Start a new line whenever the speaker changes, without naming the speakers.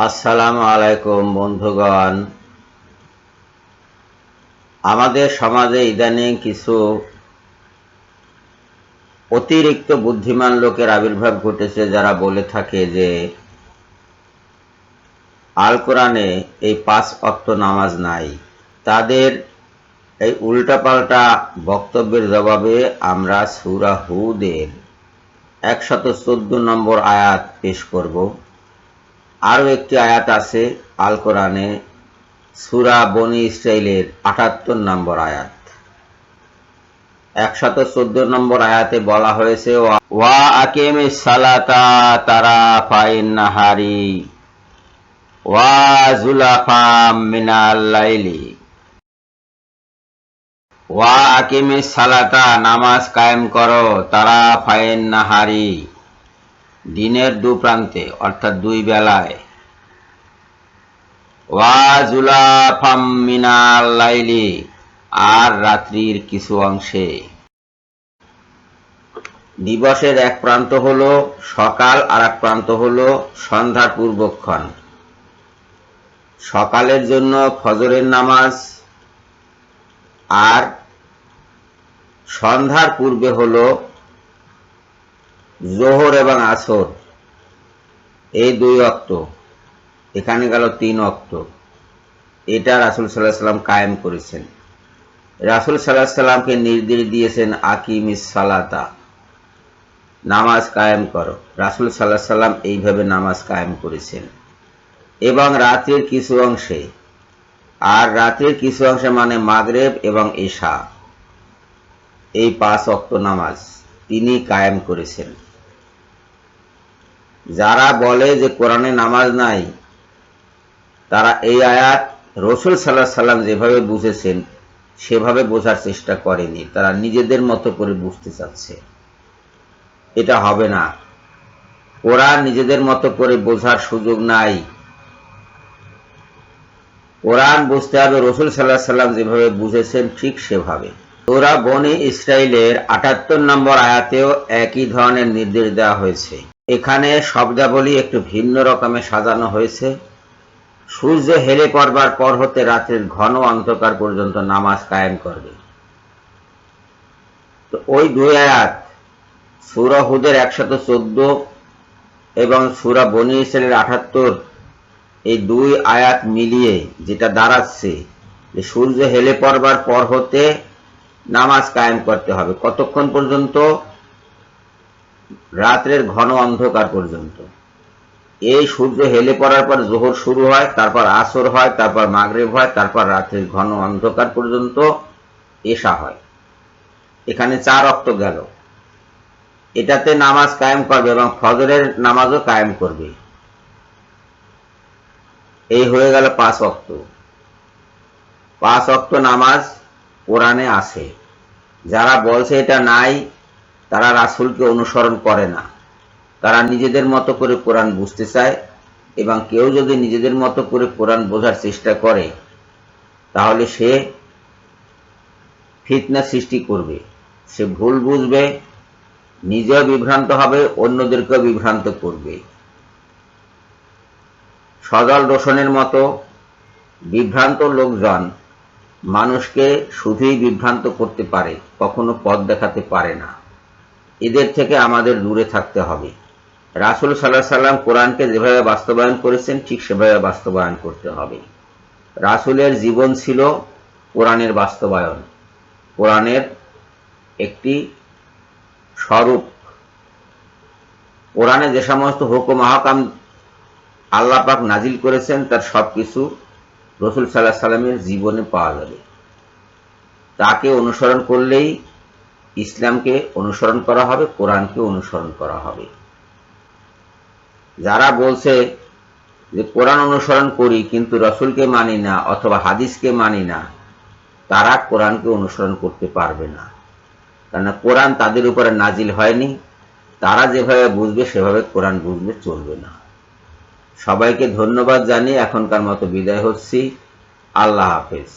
আসসালামু আলাইকুম বন্ধুগণ। আমাদের সমাজে ইদানিং কিছু অতিরিক্ত বুদ্ধিমান লোকের আবির্ভাব ঘটেছে, যারা বলে থাকে যে আল কোরআনে এই 5 ওয়াক্ত নামাজ নাই। তাদের এই উল্টাপাল্টা বক্তব্যের জবাবে আমরা সূরা হুদের 114 নম্বর আয়াত পেশ করব। আরও একটি আয়াত আছে আল কোরআনে, সূরা বনী ইসরাইলের 78 নম্বর আয়াত। 114 নম্বর আয়াতে বলা হয়েছে, ওয়া আকিমিস সালাতা তারাফাইন নাহারি ওয়া যুলাফাম মিনাল লাইলি। ওয়া আকিমিস সালাতা, নামাজ কায়েম করো, তারাফাইন নাহারি, দিনের দু প্রান্তে অর্থাৎ দুই বেলায়, ওয়া যুলাফাম মিনাল লাইলি, আর রাত্রির কিছু অংশে। দিবসের এক প্রান্ত হলো সকাল আর এক প্রান্ত হলো সন্ধ্যার পূর্বক্ষণ। সকালের জন্য ফজরের নামাজ, আর সন্ধ্যার পূর্বে হলো জোহর এবং আসর, এই 2 ওয়াক্ত। এখানে গেল 3 ওয়াক্ত। এটা রাসূল সাল্লাল্লাহু আলাইহি ওয়াসাল্লাম কায়েম করেছেন। রাসূল সাল্লাল্লাহু আলাইহি ওয়াসাল্লামকে নির্দেশ দিয়েছেন আকিমিস সালাতা, নামাজ কায়েম করো। রাসূল সাল্লাল্লাহু আলাইহি ওয়াসাল্লাম এইভাবে নামাজ কায়েম করেছেন। এবং রাতের কিছু অংশে, আর রাতের কিছু অংশে মানে মাগরিব এবং ইশা, এই 5 ওয়াক্ত নামাজ তিনি কায়েম করেছেন। যারা বলে যে কোরআনে নামাজ নাই, তারা এই আয়াত রাসূল সাল্লাল্লাহু আলাইহি ওয়াসাল্লাম যেভাবে বুঝেছেন সেভাবে বোঝার চেষ্টা করেনি। তারা নিজেদের মতো করে বুঝতে চাচ্ছে। এটা হবে না। কোরআন নিজেদের মতো করে বোঝার সুযোগ নাই। কোরআন বুঝতে হবে রাসূল সাল্লাল্লাহু আলাইহি ওয়াসাল্লাম যেভাবে বুঝেছেন ঠিক সেভাবে। সূরা বনী ইসরাইলের 78 নম্বর আয়াতেও একই ধরনের নির্দেশ দেওয়া হয়েছে। এখানে শব্দাবলী একটু ভিন্ন রকমে সাজানো হয়েছে। সূর্য হেলে পড়বার পর হতে রাতের ঘন অন্ধকার পর্যন্ত নামাজ কায়েম করবে। তো ওই 2 আয়াত, সূরা হুদের 114 এবং সূরা বনী ইসরাইলের 78, এই 2 আয়াত মিলিয়ে যেটা দাঁড়াচ্ছে যে সূর্য হেলে পড়বার পর হতে নামাজ কায়েম করতে হবে। কতক্ষণ পর্যন্ত? রাতের ঘন অন্ধকার পর্যন্ত। এই সূর্য হেলে পড়ার পর জোহর শুরু হয়, তারপর আসর হয়, তারপর মাগরিব হয়, তারপর রাতের ঘন অন্ধকার পর্যন্ত এশা হয়। এখানে 4 ওয়াক্ত গেল। এটাতে নামাজ কায়েম করবে এবং ফজরের নামাজও কায়েম করবে। এই হয়ে গেল 5 ওয়াক্ত। 5 ওয়াক্ত নামাজ কোরআনে আছে। যারা বলছে এটা নাই, তারা রাসূলকে অনুসরণ করে না। তারা নিজেদের মতো করে কোরআন বুঝতে চায়, এবং কেউ যদি নিজেদের মতো করে কোরআন বোঝার চেষ্টা করে তাহলে সে ফিতনা সৃষ্টি করবে। সে ভুল বুঝবে, নিজেও বিভ্রান্ত হবে, অন্যদেরকেও বিভ্রান্ত করবে। সজল রোশনের মতো বিভ্রান্ত লোকজন মানুষকে শুধুই বিভ্রান্ত করতে পারে, কখনো পথ দেখাতে পারে না। এদের থেকে আমাদের দূরে থাকতে হবে। রাসূল সাল্লাল্লাহু আলাইহি ওয়াসাল্লাম কোরআনকে যেভাবে বাস্তবায়ন করেছেন ঠিক সেভাবে বাস্তবায়ন করতে হবে। রাসূলের জীবন ছিল কোরআনের বাস্তবায়ন, কোরআনের একটি স্বরূপ। কোরআনে যে সমস্ত হুকুম আহকাম আল্লাহ পাক নাজিল করেছেন তার সবকিছু রাসূল সাল্লাল্লাহু আলাইহি ওয়াসাল্লামের জীবনে পাওয়া যাবে। তাকে অনুসরণ করলেই ইসলামকে অনুসরণ করা হবে, কোরআনকে অনুসরণ করা হবে। যারা বলছে যে কোরআন অনুসরণ করি কিন্তু রাসূলকে মানি না অথবা হাদিসকে মানি না, তারা কোরআনকে অনুসরণ করতে পারবে না। কারণ কোরআন তাদের উপরে নাজিল হয়নি। তারা যেভাবে বুঝবে সেভাবে কোরআন বুঝলে চলবে না। সবাইকে ধন্যবাদ জানিয়ে এখনকার মতো বিদায় হচ্ছি। আল্লাহ হাফেজ।